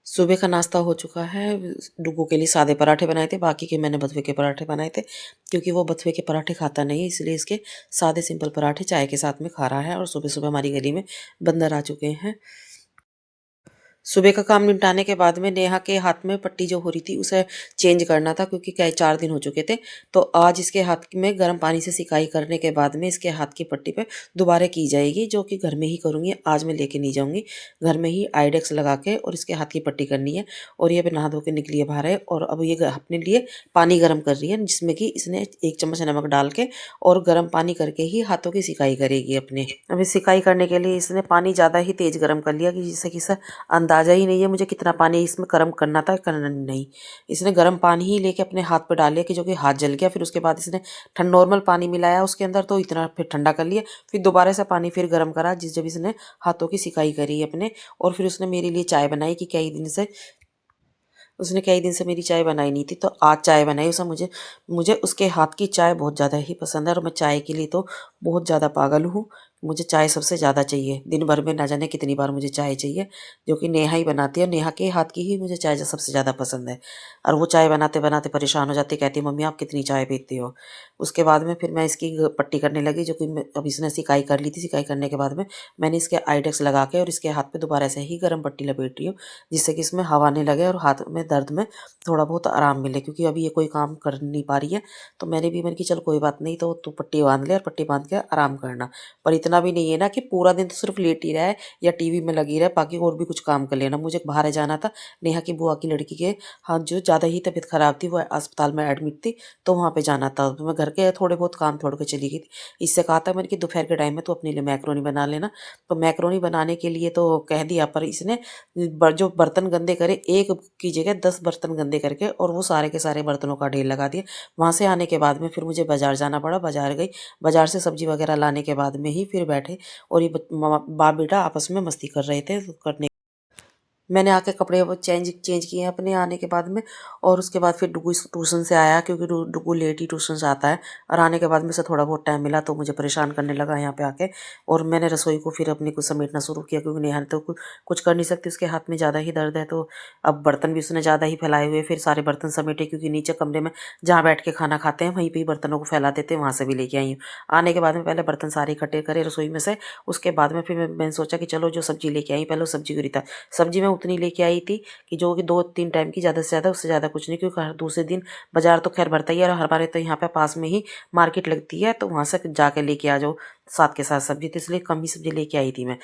सुबह का नाश्ता हो चुका है। डुग्गू के लिए सादे पराठे बनाए थे, बाकी के मैंने बथुए के पराठे बनाए थे क्योंकि वो बथुए के पराठे खाता नहीं है, इसलिए इसके सादे सिंपल पराठे चाय के साथ में खा रहा है। और सुबह सुबह हमारी गली में बंदर आ चुके हैं। सुबह का काम निपटाने के बाद में नेहा के हाथ में पट्टी जो हो रही थी उसे चेंज करना था, क्योंकि क्या 4 दिन हो चुके थे। तो आज इसके हाथ में गर्म पानी से सिकाई करने के बाद में इसके हाथ की पट्टी पे दोबारा की जाएगी, जो कि घर में ही करूँगी। आज मैं लेके नहीं जाऊँगी, घर में ही आइडेक्स लगा के और इसके हाथ की पट्टी करनी है। और ये अभी नहा धो के निकली है बाहर है, और अब ये अपने लिए पानी गर्म कर रही है, जिसमें कि इसने 1 चम्मच नमक डाल के और गर्म पानी करके ही हाथों की सिकाई करेगी अपने। अभी सिकाई करने के लिए इसने पानी ज़्यादा ही तेज़ गर्म कर लिया, कि जिससे कि इसे अंदाज़ा ही नहीं है मुझे कितना पानी इसमें गर्म करना था, करना नहीं। इसने गर्म पानी ही लेके अपने हाथ पे डाल लिया, कि जो कि हाथ जल गया। फिर उसके बाद इसने नॉर्मल पानी मिलाया उसके अंदर, तो इतना फिर ठंडा कर लिया। फिर दोबारा से पानी फिर गर्म करा, जब इसने हाथों की सिकाई करी अपने। और फिर उसने मेरे लिए चाय बनाई, कि कई दिन से मेरी चाय बनाई नहीं थी, तो आज चाय बनाई। उसे मुझे मुझे उसके हाथ की चाय बहुत ज़्यादा ही पसंद है, और मैं चाय के लिए तो बहुत ज़्यादा पागल हूँ। मुझे चाय सबसे ज़्यादा चाहिए, दिन भर में ना जाने कितनी बार मुझे चाय चाहिए, जो कि नेहा ही बनाती है। नेहा के हाथ की ही मुझे चाय सबसे ज़्यादा पसंद है। और वो चाय बनाते बनाते परेशान हो जाती, कहती मम्मी आप कितनी चाय पीती हो। उसके बाद में फिर मैं इसकी पट्टी करने लगी, जो कि अब इसने सिकाई कर ली थी। सिकाई करने के बाद में मैंने इसके आइडेक्स लगा के और इसके हाथ पे दोबारा से ही गर्म पट्टी लपेट रही हूँ, जिससे कि इसमें हवा नहीं लगे और हाथ में दर्द में थोड़ा बहुत आराम मिले, क्योंकि अभी ये कोई काम कर नहीं पा रही है। तो मैंने कि चल कोई बात नहीं, तो तू पट्टी बांध ले और पट्टी बांध के आराम करना। पर इतना भी नहीं है ना कि पूरा दिन तो सिर्फ लेट ही रहे या टीवी में लगी रहे, बाकी और भी कुछ काम कर लेना। मुझे बाहर जाना था, नेहा की बुआ की लड़की के हाथ जो ज़्यादा ही तबीयत खराब थी, वो अस्पताल में एडमिट थी, तो वहाँ पे जाना था। तो मैं घर के थोड़े बहुत काम छोड़ के चली गई थी। इससे कहा था मैंने कि दोपहर के टाइम में तो अपने लिए मैक्रोनी बना लेना। तो मैक्रोनी बनाने के लिए तो कह दिया, पर इसने जो बर्तन गंदे करे, एक की जगह 10 बर्तन गंदे करके और वो सारे के सारे बर्तनों का ढेर लगा दिया। वहाँ से आने के बाद में फिर मुझे बाजार जाना पड़ा। बाजार गई, बाजार से सब्जी वगैरह लाने के बाद में ही फिर बैठे, और ये बाप बेटा आपस में मस्ती कर रहे थे। करने मैंने आके कपड़े वो चेंज चेंज किए अपने आने के बाद में। और उसके बाद फिर डुगू ट्यूशन से आया, क्योंकि डुगू लेट ही ट्यूशन से आता है। और आने के बाद में से थोड़ा बहुत टाइम मिला, तो मुझे परेशान करने लगा यहाँ पे आके। और मैंने रसोई को फिर अपने को समेटना शुरू किया, क्योंकि नेहा तो कुछ कर नहीं सकती, उसके हाथ में ज़्यादा ही दर्द है। तो अब बर्तन भी उसने ज़्यादा ही फैलाए हुए, फिर सारे बर्तन समेटे, क्योंकि नीचे कमरे में जहाँ बैठ के खाना खाते हैं वहीं पर ही बर्तनों को फैला देते हैं, वहाँ से भी लेके आई हूँ। आने के बाद में पहले बर्तन सारे इकट्ठे करे रसोई में से। उसके बाद में फिर मैंने सोचा कि चलो जो सब्जी लेके आई, पहले सब्जी को रीता। सब्जी मैं उतनी लेके आई थी कि जो कि 2-3 टाइम की, ज़्यादा से ज़्यादा, उससे ज़्यादा कुछ नहीं, क्योंकि हर दूसरे दिन बाजार तो खैर भरता ही है। और हमारे तो यहाँ पे पास में ही मार्केट लगती है, तो वहाँ से जाके लेके आ जाओ साथ के साथ सब्जी। तो इसलिए कम ही सब्जी लेके आई थी मैं।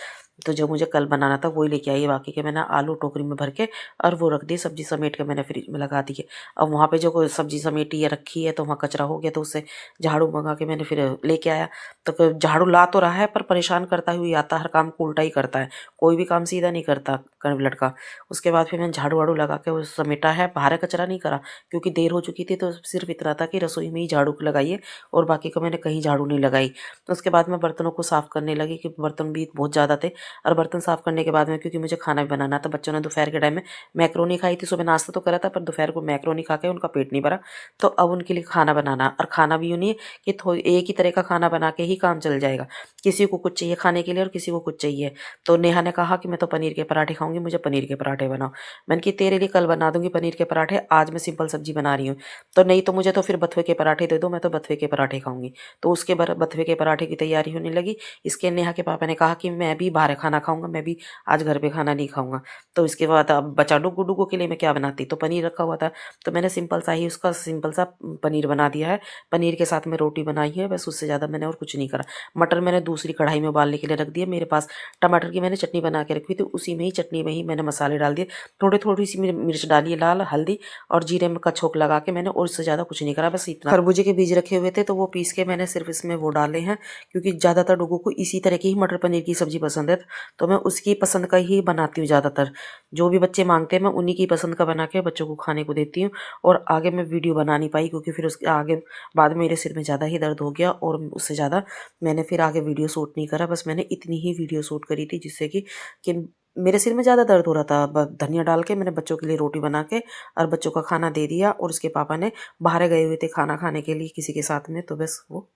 तो जो मुझे कल बनाना था वही लेके आई। बाकी के मैंने आलू टोकरी में भर के और वो रख दी, सब्जी समेट के मैंने फ्रिज में लगा दी है। अब वहाँ पे जो कोई सब्जी समेटी है रखी है, तो वहाँ कचरा हो गया, तो उससे झाड़ू मंगा के मैंने फिर लेके आया। तो झाड़ू ला तो रहा है, पर परेशान करता हुआ आता, हर काम को उल्टा ही करता है, कोई भी काम सीधा नहीं करता लड़का। उसके बाद फिर मैंने झाड़ू वाड़ू लगा के वो समेटा है, बाहर कचरा नहीं करा, क्योंकि देर हो चुकी थी। तो सिर्फ इतना था कि रसोई में ही झाड़ू लगाइए, और बाकी का मैंने कहीं झाड़ू नहीं लगाई। तो उसके बाद मैं बर्तनों को साफ़ करने लगी, कि बर्तन भी बहुत ज़्यादा थे। और बर्तन साफ़ करने के बाद में, क्योंकि मुझे खाना भी बनाना था, बच्चों ने दोपहर के टाइम में मैक्रोनी खाई थी। सुबह नाश्ता तो करा था, पर दोपहर को मैक्रोनी खा के उनका पेट नहीं भरा। तो अब उनके लिए खाना बनाना, और खाना भी यूँ नहीं है कि एक ही तरह का खाना बना के ही काम चल जाएगा। किसी को कुछ चाहिए खाने के लिए और किसी को कुछ चाहिए। तो नेहा ने कहा कि मैं तो पनीर के पराठे खाऊंगी, मुझे पनीर के पराठे बनाओ। मैंने कि तेरे लिए कल बना दूंगी पनीर के पराठे, आज मैं सिंपल सब्जी बना रही हूँ। तो नहीं, तो मुझे तो फिर बथुए के पराठे दे दो, मैं तो बथुए के पराठे खाऊंगी। तो उसके बथुए के पराठे की तैयारी होने लगी। इसके नेहा के पापा ने कहा कि मैं भी बाहर खाना खाऊंगा, मैं भी आज घर पे खाना नहीं खाऊंगा। तो इसके बाद अब बचा डुगू डुगू के लिए मैं क्या बनाती, तो पनीर रखा हुआ था, तो मैंने सिंपल सा पनीर बना दिया है। पनीर के साथ में रोटी बनाई है, बस उससे ज़्यादा मैंने और कुछ नहीं करा। मटर मैंने दूसरी कढ़ाई में उबालने के लिए रख दिया। मेरे पास टमाटर की मैंने चटनी बना के रखी थी, उसी में ही चटनी में ही मैंने मसाले डाल दिए। थोड़ी सी मिर्च डाली है, लाल हल्दी और जीरे में का छोंक लगा के मैंने, और इससे ज़्यादा कुछ नहीं करा, बस इतना। खरबूजे के बीज रखे हुए थे, तो वो पीस के मैंने सिर्फ इसमें वो डाले हैं, क्योंकि ज़्यादातर लोगों को इसी तरह की ही मटर पनीर की सब्ज़ी पसंद है। तो मैं उसकी पसंद का ही बनाती हूँ ज़्यादातर। जो भी बच्चे मांगते हैं मैं उन्हीं की पसंद का बना के बच्चों को खाने को देती हूँ। और आगे मैं वीडियो बना नहीं पाई, क्योंकि फिर उसके आगे बाद में मेरे सिर में ज़्यादा ही दर्द हो गया, और उससे ज़्यादा मैंने फिर आगे वीडियो शूट नहीं करा। बस मैंने इतनी ही वीडियो शूट करी थी, जिससे कि मेरे सिर में ज़्यादा दर्द हो रहा था। धनिया डाल के मैंने बच्चों के लिए रोटी बना के और बच्चों का खाना दे दिया, और उसके पापा ने बाहर गए हुए थे खाना खाने के लिए किसी के साथ में, तो बस वो